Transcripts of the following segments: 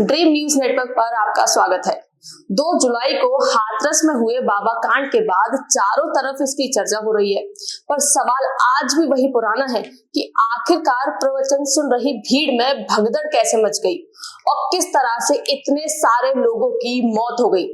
Dream news network पर आपका स्वागत है। 2 जुलाई को हाथरस में हुए बाबा कांड के बाद चारों तरफ इसकी चर्चा हो रही है, पर सवाल आज भी वही पुराना है कि आखिरकार प्रवचन सुन रही भीड़ में भगदड़ कैसे मच गई और किस तरह से इतने सारे लोगों की मौत हो गई।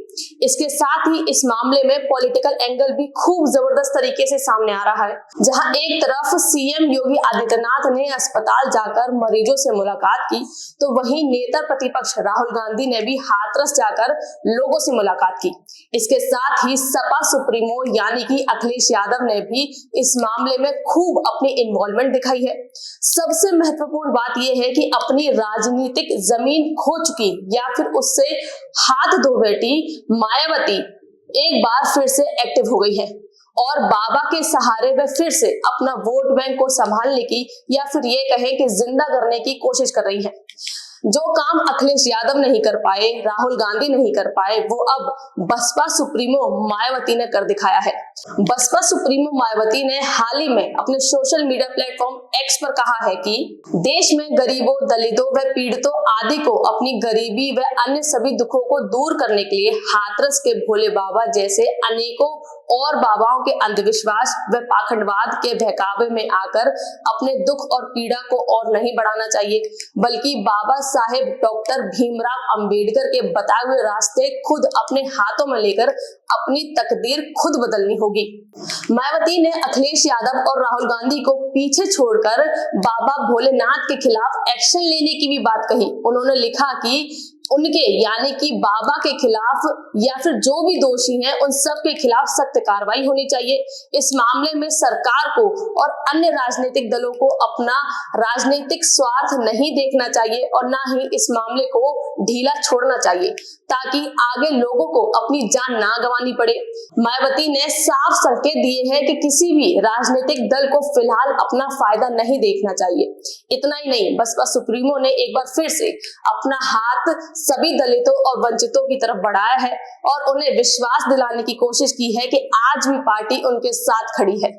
इसके साथ ही इस मामले में पॉलिटिकल एंगल भी खूब जबरदस्त तरीके से सामने आ रहा है, जहां एक तरफ सीएम योगी आदित्यनाथ ने अस्पताल जाकर मरीजों से मुलाकात की, तो वहीं नेता प्रतिपक्ष राहुल गांधी ने भी हाथरस जाकर लोगों से मुलाकात की। इसके साथ ही सपा सुप्रीमो यानी कि अखिलेश यादव ने भी इस मामले में खूब अपनी इन्वॉल्वमेंट दिखाई है। सबसे महत्वपूर्ण बात यह है कि अपनी राजनीतिक जमीन खो चुकी या फिर उससे हाथ धो बैठी मायावती एक बार फिर से एक्टिव हो गई है और बाबा के सहारे वे फिर से अपना वोट बैंक को संभालने की या फिर ये कहें कि जिंदा करने की कोशिश कर रही है। जो काम अखिलेश यादव नहीं कर पाए, राहुल गांधी नहीं कर पाए, वो अब बसपा सुप्रीमो मायावती ने कर दिखाया है। बसपा सुप्रीमो मायावती ने हाल ही में अपने सोशल मीडिया प्लेटफॉर्म एक्स पर कहा है कि देश में गरीबों, दलितों व पीड़ितों आदि को अपनी गरीबी व अन्य सभी दुखों को दूर करने के लिए हाथरस के भोले बाबा जैसे अनेकों और बाबाओं के अंधविश्वास व पाखंडवाद के बहकावे में आकर अपने दुख और पीड़ा को और नहीं बढ़ाना चाहिए, बल्कि बाबा साहेब डॉक्टर भीमराव अंबेडकर के बताए हुए रास्ते खुद अपने हाथों में लेकर अपनी तकदीर खुद बदलनी होगी। मायावती ने अखिलेश यादव और राहुल गांधी को पीछे छोड़कर बाबा भोलेनाथ के खिलाफ एक्शन लेने की भी बात कही। उन्होंने लिखा कि उनके यानी कि बाबा के खिलाफ या फिर जो भी दोषी हैं उन सब के खिलाफ सख्त कार्रवाई होनी चाहिए। इस मामले में सरकार को और अन्य राजनीतिक दलों को अपना राजनीतिक स्वार्थ नहीं देखना चाहिए और ना ही इस मामले को ढीला छोड़ना चाहिए, ताकि आगे लोगों को अपनी जान ना गंवानी पड़े। मायावती ने साफ संकेत दिए हैं कि किसी भी राजनीतिक दल को फिलहाल अपना फायदा नहीं देखना चाहिए। इतना ही नहीं, बसपा सुप्रीमो ने एक बार फिर से अपना हाथ सभी दलितों और वंचितों की तरफ बढ़ाया है और उन्हें विश्वास दिलाने की कोशिश की है कि आज भी पार्टी उनके साथ खड़ी है।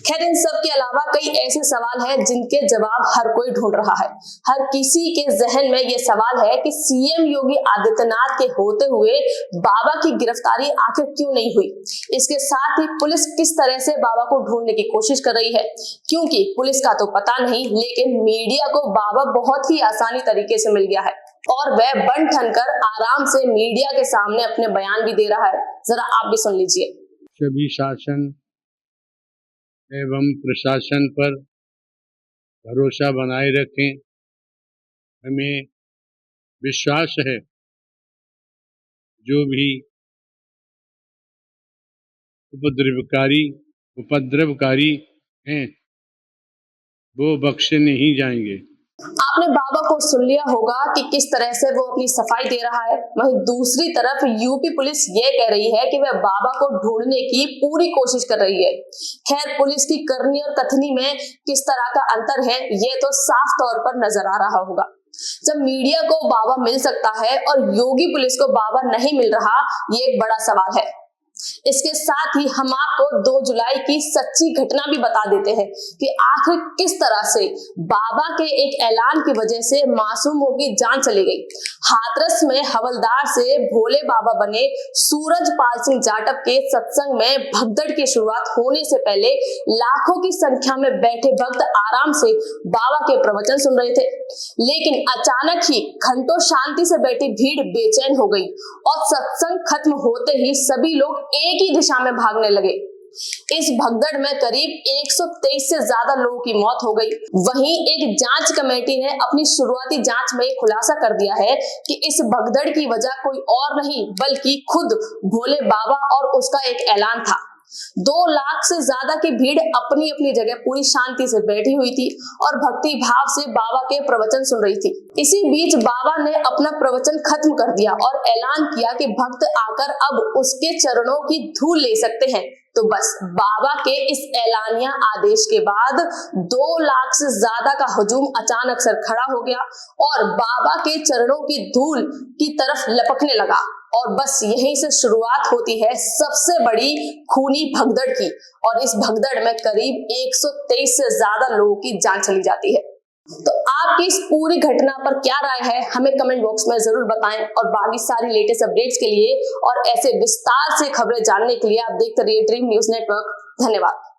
खैर, इन सब के अलावा कई ऐसे सवाल हैं जिनके जवाब हर कोई ढूंढ रहा है। हर किसी के जहन में यह सवाल है कि सीएम योगी आदित्यनाथ के होते हुए बाबा की गिरफ्तारी आखिर क्यों नहीं हुई। इसके साथ ही पुलिस किस तरह से बाबा को ढूंढने की कोशिश कर रही है, क्योंकि पुलिस का तो पता नहीं, लेकिन मीडिया को बाबा बहुत ही आसानी तरीके से मिल गया है और वह बन ठन कर आराम से मीडिया के सामने अपने बयान भी दे रहा है। जरा आप भी सुन लीजिए। सभी शासन एवं प्रशासन पर भरोसा बनाए रखें। हमें विश्वास है जो भी उपद्रवकारी हैं वो बख्शे नहीं जाएंगे। आपने बाबा को सुन लिया होगा कि किस तरह से वो अपनी सफाई दे रहा है। वहीं दूसरी तरफ यूपी पुलिस ये कह रही है कि वह बाबा को ढूंढने की पूरी कोशिश कर रही है। खैर, पुलिस की करनी और कथनी में किस तरह का अंतर है ये तो साफ तौर पर नजर आ रहा होगा। जब मीडिया को बाबा मिल सकता है और योगी पुलिस को बाबा नहीं मिल रहा, ये एक बड़ा सवाल है। इसके साथ ही हम आपको 2 जुलाई की सच्ची घटना भी बता देते हैं कि आखिर किस तरह से बाबा के एक ऐलान की वजह से मासूमों की जान चली गई। हाथरस में हवलदार से भोले बाबा बने सूरजपाल सिंह जाटव के सत्संग में भगदड़ की शुरुआत होने से पहले लाखों की संख्या में बैठे भक्त आराम से बाबा के प्रवचन सुन रहे थे, लेकिन अचानक ही घंटों शांति से बैठी भीड़ बेचैन हो गई और सत्संग खत्म होते ही सभी लोग एक ही दिशा में भागने लगे। इस भगदड़ में करीब 123 से ज्यादा लोगों की मौत हो गई। वहीं एक जांच कमेटी ने अपनी शुरुआती जांच में खुलासा कर दिया है कि इस भगदड़ की वजह कोई और नहीं बल्कि खुद भोले बाबा और उसका एक ऐलान था। 2 लाख से ज्यादा की भीड़ अपनी अपनी जगह पूरी शांति से बैठी हुई थी और भक्ति भाव से बाबा के प्रवचन सुन रही थी। इसी बीच बाबा ने अपना प्रवचन खत्म कर दिया और ऐलान किया कि भक्त आकर अब उसके चरणों की धूल ले सकते हैं। तो बस बाबा के इस ऐलानिया आदेश के बाद 2 लाख से ज्यादा का हुजूम अचानक सर खड़ा हो गया और बाबा के चरणों की धूल की तरफ लपकने लगा और बस यहीं से शुरुआत होती है सबसे बड़ी खूनी भगदड़ की और इस भगदड़ में करीब 123 से ज्यादा लोगों की जान चली जाती है। तो आपकी इस पूरी घटना पर क्या राय है, हमें कमेंट बॉक्स में जरूर बताएं। और बाकी सारी लेटेस्ट अपडेट्स के लिए और ऐसे विस्तार से खबरें जानने के लिए आप देखते रहिए ड्रीम न्यूज नेटवर्क। धन्यवाद।